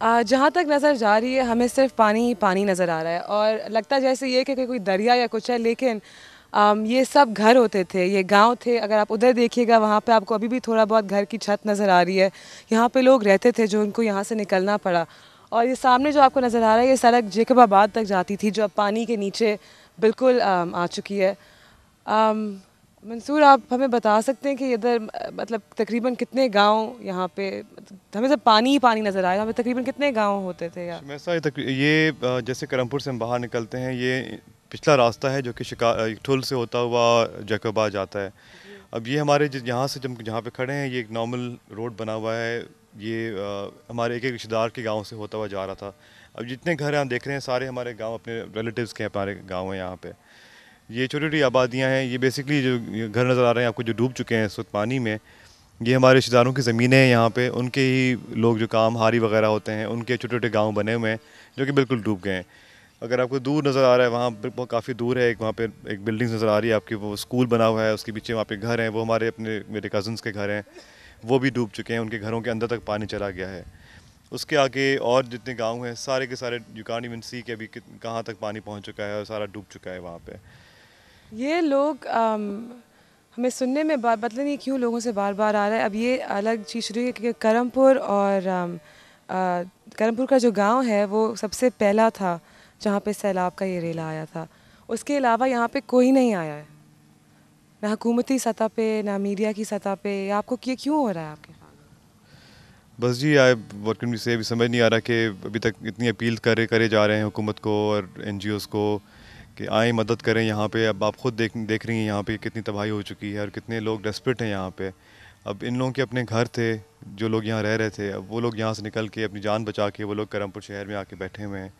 जहाँ तक नज़र जा रही है हमें सिर्फ पानी ही पानी नज़र आ रहा है और लगता जैसे ये कि कोई दरिया या कुछ है, लेकिन ये सब घर होते थे, ये गांव थे। अगर आप उधर देखिएगा वहाँ पे आपको अभी भी थोड़ा बहुत घर की छत नज़र आ रही है। यहाँ पे लोग रहते थे जो उनको यहाँ से निकलना पड़ा। और ये सामने जो आपको नज़र आ रहा है ये सड़क जेकबाबाद तक जाती थी, जो अब पानी के नीचे बिल्कुल आ चुकी है। मंसूर, आप हमें बता सकते हैं कि इधर मतलब तकरीबन कितने गांव यहाँ पे, हमें सब पानी ही पानी नज़र आया, हमें तकरीबन कितने गांव होते थे यार? शमैसा जैसे करमपुर से हम बाहर निकलते हैं, ये पिछला रास्ता है जो कि ठुल से होता हुआ जैकबाबाद जाता है। अब ये हमारे यहाँ से जब जहाँ पे खड़े हैं ये एक नॉर्मल रोड बना हुआ है। ये हमारे एक एक रिश्तेदार के गांव से होता हुआ जा रहा था। अब जितने घर यहाँ देख रहे हैं सारे हमारे गांव अपने रिलेटिव्स के हमारे गांव हैं यहाँ पे। ये छोटी छोटी आबादियाँ हैं। ये बेसिकली जो ये घर नज़र आ रहे हैं आपको जो डूब चुके हैं इस वक्त पानी में, ये हमारे रिश्तेदारों की ज़मीनें हैं। यहाँ पे उनके ही लोग जो काम हारी वगैरह होते हैं उनके छोटे छोटे गांव बने हुए हैं जो कि बिल्कुल डूब गए हैं। अगर आपको दूर नज़र आ रहा है वहाँ बहुत काफ़ी दूर है, एक वहाँ पे एक बिल्डिंग नज़र आ रही है आपकी, वो स्कूल बना हुआ है, उसके पीछे वहाँ पे घर हैं, वो हमारे अपने मेरे कज़न्स के घर हैं, वो भी डूब चुके हैं, उनके घरों के अंदर तक पानी चला गया है। उसके आगे और जितने गांव हैं सारे के सारे यू कांट इवन सी के अभी कहाँ तक पानी पहुँच चुका है और सारा डूब चुका है वहाँ पर। ये लोग हमें सुनने में पता नहीं क्यों लोगों से बार बार आ रहा है। अब ये अलग चीज़ शुरू है कि करमपुर और करमपुर का जो गांव है वो सबसे पहला था जहाँ पे सैलाब का ये रेला आया था। उसके अलावा यहाँ पे कोई नहीं आया है, ना हुकूमती सतह पे ना मीडिया की सतह पे। आपको ये क्यों हो रहा है आपके? बस जी आई व्हाट कैन वी से, अभी समझ नहीं आ रहा कि अभी तक इतनी अपील करे जा रहे हैं हुकूमत को और एनजीओज़ को कि आएँ मदद करें यहाँ पे। अब आप खुद देख रही हैं यहाँ पे कितनी तबाही हो चुकी है और कितने लोग डेस्परेट हैं यहाँ पे। अब इन लोगों के अपने घर थे, जो लोग यहाँ रह रहे थे, अब वो लोग यहाँ से निकल के अपनी जान बचा के वो लोग करमपुर शहर में आके बैठे हुए हैं।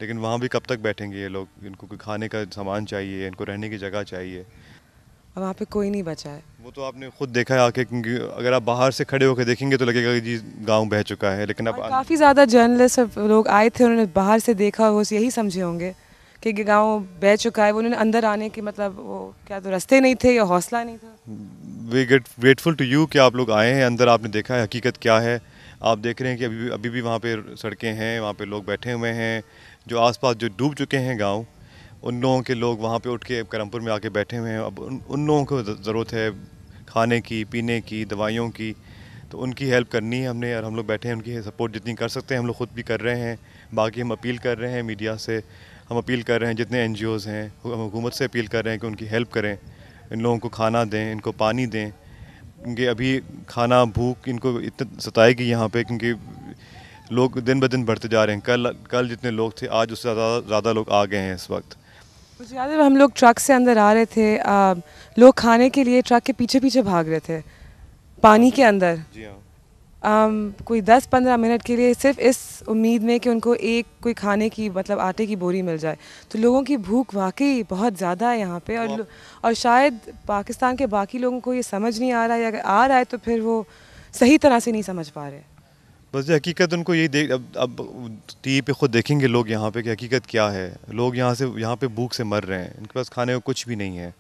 लेकिन वहाँ भी कब तक बैठेंगे ये लोग? इनको कोई खाने का सामान चाहिए, इनको रहने की जगह चाहिए। और वहाँ पे कोई नहीं बचा है। वो तो आपने खुद देखा है आके, क्योंकि अगर आप बाहर से खड़े होकर देखेंगे तो लगेगा कि जी गांव बह चुका है, लेकिन अब और काफ़ी ज़्यादा जर्नलिस्ट लोग आए थे, उन्होंने बाहर से देखा, वो यही समझे होंगे कि गांव बह चुका है। वो उन्होंने अंदर आने के मतलब वो क्या तो रास्ते नहीं थे या हौसला नहीं था? We get grateful to you कि आप लोग आए हैं अंदर, आपने देखा है हकीकत क्या है। आप देख रहे हैं कि अभी भी वहाँ पे सड़कें हैं, वहाँ पे लोग बैठे हुए हैं, जो आसपास जो डूब चुके हैं गांव, उन लोगों के लोग वहाँ पे उठ के करमपुर में आके बैठे हुए हैं। अब उन लोगों को ज़रूरत है खाने की, पीने की, दवाइयों की, तो उनकी हेल्प करनी है हमने। और हम लोग बैठे हैं, उनकी सपोर्ट जितनी कर सकते हैं हम लोग खुद भी कर रहे हैं। बाकी हम अपील कर रहे हैं मीडिया से, हम अपील कर रहे हैं जितने एनजीओज़ हैं, हम हुकूमत से अपील कर रहे हैं कि उनकी हेल्प करें, इन लोगों को खाना दें, इनको पानी दें, क्योंकि अभी खाना भूख इनको इतना सताएगी यहाँ पे, क्योंकि लोग दिन ब दिन बढ़ते जा रहे हैं। कल कल जितने लोग थे आज उससे ज़्यादा लोग आ गए हैं इस वक्त। मुझे याद है हम लोग ट्रक से अंदर आ रहे थे, लोग खाने के लिए ट्रक के पीछे पीछे भाग रहे थे हाँ पानी जी, के अंदर। जी हाँ। कोई 10-15 मिनट के लिए सिर्फ इस उम्मीद में कि उनको एक कोई खाने की मतलब आटे की बोरी मिल जाए। तो लोगों की भूख वाकई बहुत ज़्यादा है यहाँ पे। और शायद पाकिस्तान के बाकी लोगों को ये समझ नहीं आ रहा है, या अगर आ रहा है तो फिर वो सही तरह से नहीं समझ पा रहे। बस ये हकीकत उनको यही देख, अब टीवी पे खुद देखेंगे लोग यहाँ पे कि हकीकत क्या है। लोग यहाँ पे भूख से मर रहे हैं, इनके पास खाने को कुछ भी नहीं है।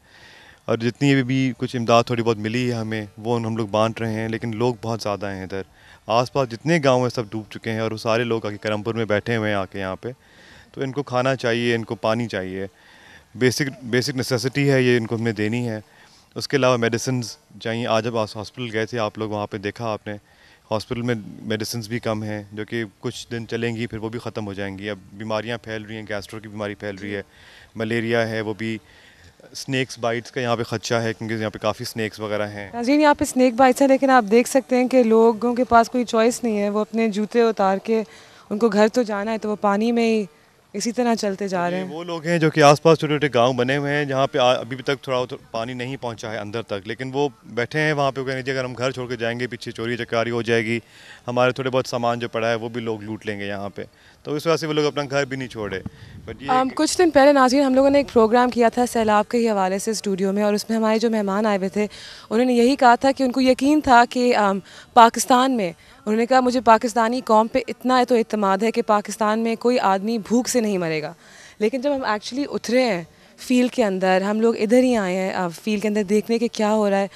और जितनी भी कुछ इमदाद थोड़ी बहुत मिली है हमें वो हम लोग बांट रहे हैं, लेकिन लोग बहुत ज़्यादा हैं इधर। आसपास जितने गांव हैं सब डूब चुके हैं और वो सारे लोग आके करमपुर में बैठे हुए हैं आके यहाँ पे। तो इनको खाना चाहिए, इनको पानी चाहिए, बेसिक बेसिक नेसेसिटी है ये, इनको हमें देनी है। उसके अलावा मेडिसिन चाहिए। आज जब हॉस्पिटल गए थे आप लोग, वहाँ पे देखा आपने हॉस्पिटल में मेडिसिन भी कम हैं, जो कि कुछ दिन चलेंगी फिर वो भी ख़त्म हो जाएंगी। अब बीमारियाँ फैल रही हैं, गैस्ट्रो की बीमारी फैल रही है, मलेरिया है, वो भी स्नेक्स बाइट्स का यहाँ पे खदशा है क्योंकि यहाँ पे काफ़ी स्नेक्स वगैरह हैं। नाज़रीन, यहाँ पे स्नैक बाइट्स हैं, लेकिन आप देख सकते हैं कि लोगों के पास कोई चॉइस नहीं है। वो अपने जूते उतार के उनको घर तो जाना है, तो वो पानी में ही इसी तरह चलते जा रहे ये हैं। वो लोग हैं जो कि आसपास छोटे छोटे गांव बने हुए हैं जहाँ पे अभी भी तक थोड़ा पानी नहीं पहुँचा है अंदर तक, लेकिन वो बैठे हैं वहाँ पे। वो कहने अगर हम घर छोड़ के जाएंगे पीछे चोरी चकारी हो जाएगी, हमारे थोड़े बहुत सामान जो पड़ा है वो भी लोग लूट लेंगे यहाँ पे। तो इस वजह से वो लोग अपना घर भी नहीं छोड़े। बट ये कुछ दिन पहले नाज़रीन हम लोगों ने एक प्रोग्राम किया था सैलाब के ही हवाले से स्टूडियो में, और उसमें हमारे जो मेहमान आए हुए थे उन्होंने यही कहा था कि उनको यकीन था कि पाकिस्तान में, उन्होंने कहा मुझे पाकिस्तानी कौम पे इतना तो एतमाद है कि पाकिस्तान में कोई आदमी भूख से नहीं मरेगा। लेकिन जब हम एक्चुअली उतरे हैं फील्ड के अंदर, हम लोग इधर ही आए हैं फील्ड के अंदर देखने के क्या हो रहा है।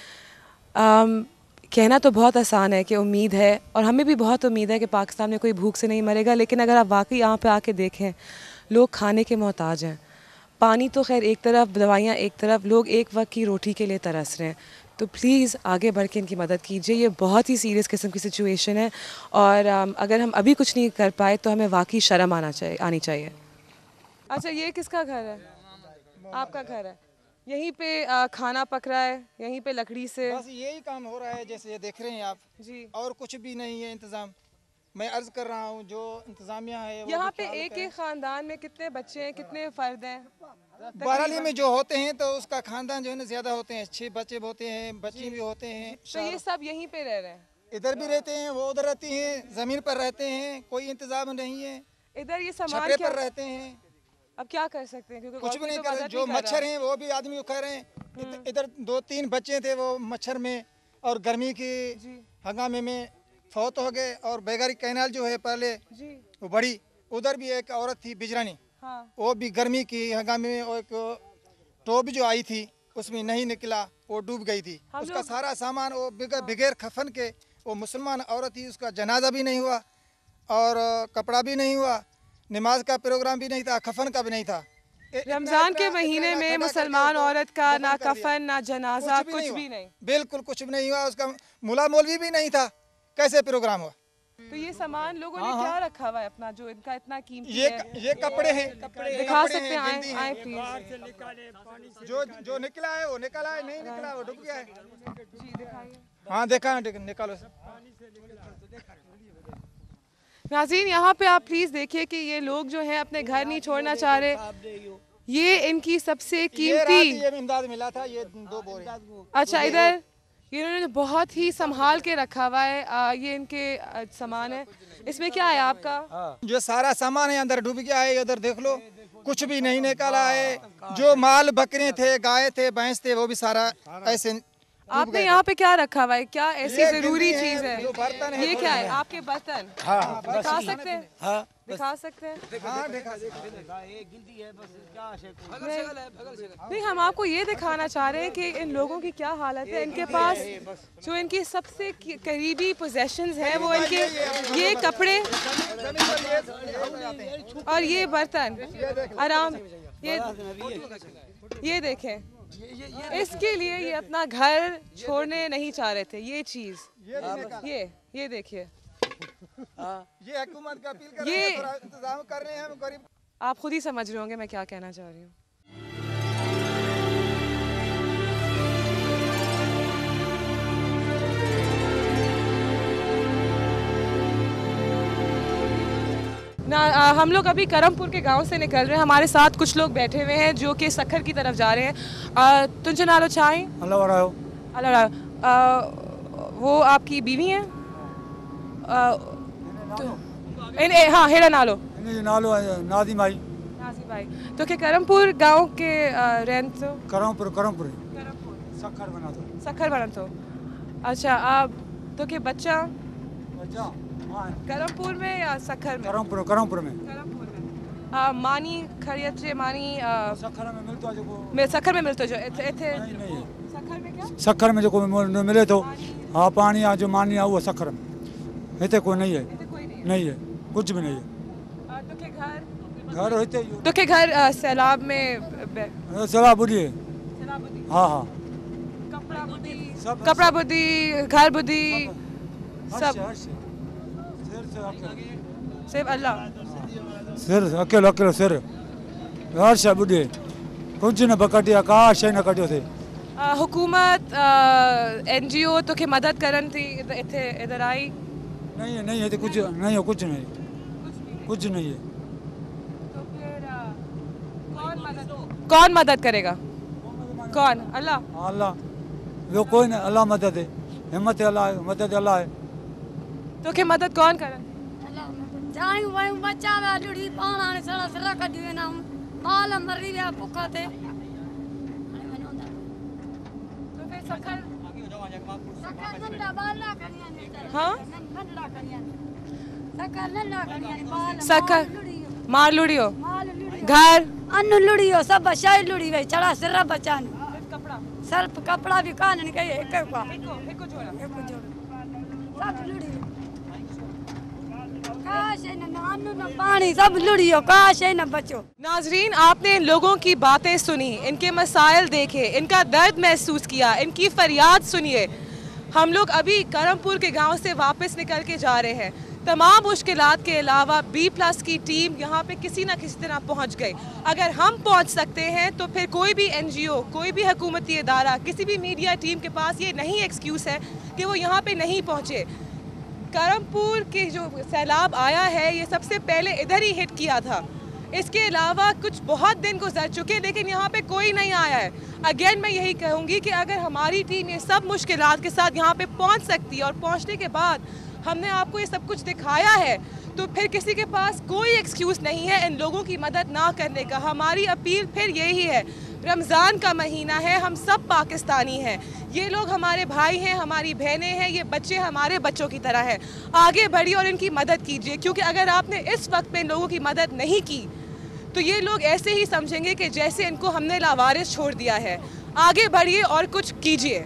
कहना तो बहुत आसान है कि उम्मीद है, और हमें भी बहुत उम्मीद है कि पाकिस्तान में कोई भूख से नहीं मरेगा, लेकिन अगर आप वाकई यहाँ पे आके देखें, लोग खाने के मोहताज हैं। पानी तो खैर एक तरफ, दवाइयाँ एक तरफ, लोग एक वक्त की रोटी के लिए तरस रहे हैं। तो प्लीज़ आगे बढ़ के इनकी मदद कीजिए। ये बहुत ही सीरियस किस्म की सिचुएशन है, और अगर हम अभी कुछ नहीं कर पाए तो हमें वाकई शर्म आनी चाहिए। अच्छा, ये किसका घर है? आपका घर है। यहीं पे खाना पक रहा है, यहीं पे लकड़ी से? बस यही काम हो रहा है, जैसे ये देख रहे हैं आप जी। और कुछ भी नहीं है इंतज़ाम। मैं अर्ज़ कर रहा हूँ जो इंतज़ामिया है यहाँ पे एक एक ख़ानदान में कितने बच्चे हैं, कितने फ़र्द हैं? बहरहाल में जो होते हैं तो उसका खानदान जो है ना ज़्यादा होते हैं, 6 बच्चे होते हैं, बच्ची भी होते हैं। तो ये सब यहीं पे रह रहे हैं? इधर भी रहते हैं, वो उधर रहती हैं, ज़मीन पर रहते हैं, कोई इंतज़ाम नहीं है। इधर ये सामान छपरे क्या पर रहते हैं। अब क्या कर सकते हैं, क्योंकि कुछ भी कोई नहीं तो कर, मदद जो नहीं कर मच्छर रहा। हैं वो भी आदमी को खा रहे हैं। इधर 2-3 बच्चे थे वो मच्छर में, और गर्मी की हंगामे में फौत हो गए। और बेगारी कैनाल जो है पहले जी। वो बड़ी, उधर भी एक औरत थी बिजरानी, हाँ। वो भी गर्मी की हंगामे में, और एक टोब जो आई थी उसमें नहीं निकला, वो डूब गई थी। उसका सारा सामान वो बगैर कफन के, वो मुसलमान औरत थी, उसका जनाजा भी नहीं हुआ और कपड़ा भी नहीं हुआ, नमाज का प्रोग्राम भी नहीं था, कफन का भी नहीं था। रमजान के महीने में मुसलमान औरत का ना कफन ना जनाजा, कुछ भी नहीं, बिल्कुल कुछ भी नहीं हुआ। उसका मुला मौलवी भी नहीं था, कैसे प्रोग्राम हुआ? तो ये सामान लोगों ने क्या रखा हुआ है अपना, जो इनका इतना कीमती ये है? ये कपड़े हैं, दिखा सकते हैं? आए प्लीज। जो निकला है वो निकला है, नहीं निकला वो डूब गया है। जी दिखाइए। हाँ देखा, निकालो। नाज़रीन, यहाँ पे आप प्लीज देखिए कि ये लोग जो हैं अपने घर नहीं छोड़ना चाह रहे। ये इनकी सबसे कीमती, ये इमदाद मिला था, ये 2 बोरे। अच्छा, इधर इन्होंने बहुत ही संभाल के रखा हुआ है। ये इनके सामान है। इसमें क्या है आपका? जो सारा सामान है अंदर डूब गया है, उधर देख लो, कुछ भी नहीं निकाला है। जो माल बकरे थे, गाय थे, भैंस थे, वो भी सारा ऐसे। आपने यहाँ पे क्या रखा हुआ है? क्या ऐसी जरूरी गिनती है, चीज है? जो बर्तन है, ये क्या है? आपके बर्तन? हाँ, दिखा सकते हैं? हाँ, दिखा सकते हैं? हाँ, देखा। नहीं, हम आपको ये दिखाना चाह रहे हैं कि इन लोगों की क्या हालत है। इनके पास जो इनकी सबसे करीबी पोजेशंस हैं वो इनके ये कपड़े और ये बर्तन आराम। ये देखें, इसके लिए ये अपना घर छोड़ने नहीं चाह रहे थे। ये चीज, ये देखिए, ये हुकूमत का अपील कर रहे हैं, थोड़ा इंतजाम कर रहे हैं हम गरीब। आप खुद ही समझ रहे होंगे मैं क्या कहना चाह रही हूँ। हम लोग अभी करमपुर के गांव से निकल रहे हैं। हमारे साथ कुछ लोग बैठे हुए हैं जो कि सखर की तरफ जा रहे हैं। तुझे नालो चाय वो आपकी बीवी हैं? हाँ, हेड़ा नालो नाज़ी भाई। नाज़ी भाई। तो के करमपुर गांव के रहन तो? करमपुर सखर बना तो। अच्छा, आप तो के बच्चा करमपुर में या सखर में? करमपुर में। मानी खड़ियत जे मानी सखर में मिलतो जो सखर में मिलतो जो इथे नहीं। सखर में क्या? सखर में जो मिले तो हाँ, पानी आ जो मानी आ वो सखर में, इतने कोई नहीं है। नहीं है, कुछ भी नहीं है। तो के घर होते तो के घर सैलाब में सैलाब बुढ़ी है। हाँ हाँ, कपड़ा बुद्धि, घर बुद्धि, सब सिर्फ अल्लाह सिर अकेलो अकेलो सिर हर शइ बुढ़े, कुछ न बकटिया का शइ न कटियो थे। हुकूमत NGO तो के मदद करन थी इधर आई? नहीं है, नहीं है तो कुछ नहीं है, कुछ नहीं, कुछ नहीं है। तो फिर कौन मदद करेगा? कौन? अल्लाह। अल्लाह, वो कोई नहीं, अल्लाह मदद है, हिम्मत है अल्लाह, मदद अल्लाह है। तो के मदद कौन करन? चाहे वही बच्चा वे लुड़ी पाना ने सड़ा सड़ा कर दिए ना, माल मरी वे भूखा थे। तो फिर सखर नंदा बाला करिया ने। हाँ, नंदा करिया सखर नंदा करिया ने बाल सखर मार लुड़ियो, माल लुड़ी घर अन्न लुड़ियो, सब शाय लुड़ी वे चढ़ा सिरा बच्चा ने। कपड़ा सर्फ कपड़ा भी कान नहीं गए एक का एक को जोड़ा एक जोड़ सब लुड़ी काश है ना नानू ना पानी सब लुड़ियो काश है ना बचो। नाजरीन, आपने इन लोगों की बातें सुनी, इनके मसाइल देखे, इनका दर्द महसूस किया, इनकी फरियाद सुनिए। हम लोग अभी करमपुर के गांव से वापस निकल के जा रहे हैं। तमाम मुश्किलात के अलावा B+ की टीम यहाँ पे किसी न किसी तरह पहुँच गई। अगर हम पहुँच सकते हैं तो फिर कोई भी NGO, कोई भी हुकूमती इदारा, किसी भी मीडिया टीम के पास ये नहीं एक्सक्यूज़ है कि वो यहाँ पे नहीं पहुँचे। करमपुर के जो सैलाब आया है ये सबसे पहले इधर ही हिट किया था। इसके अलावा कुछ बहुत दिन गुजर चुके लेकिन यहाँ पे कोई नहीं आया है। अगेन मैं यही कहूँगी कि अगर हमारी टीम ये सब मुश्किलात के साथ यहाँ पे पहुँच सकती है और पहुँचने के बाद हमने आपको ये सब कुछ दिखाया है तो फिर किसी के पास कोई एक्सक्यूज़ नहीं है इन लोगों की मदद ना करने का। हमारी अपील फिर यही है, रमज़ान का महीना है, हम सब पाकिस्तानी हैं, ये लोग हमारे भाई हैं, हमारी बहनें हैं, ये बच्चे हमारे बच्चों की तरह हैं। आगे बढ़िए और इनकी मदद कीजिए, क्योंकि अगर आपने इस वक्त पे इन लोगों की मदद नहीं की तो ये लोग ऐसे ही समझेंगे कि जैसे इनको हमने लावारिस छोड़ दिया है। आगे बढ़िए और कुछ कीजिए।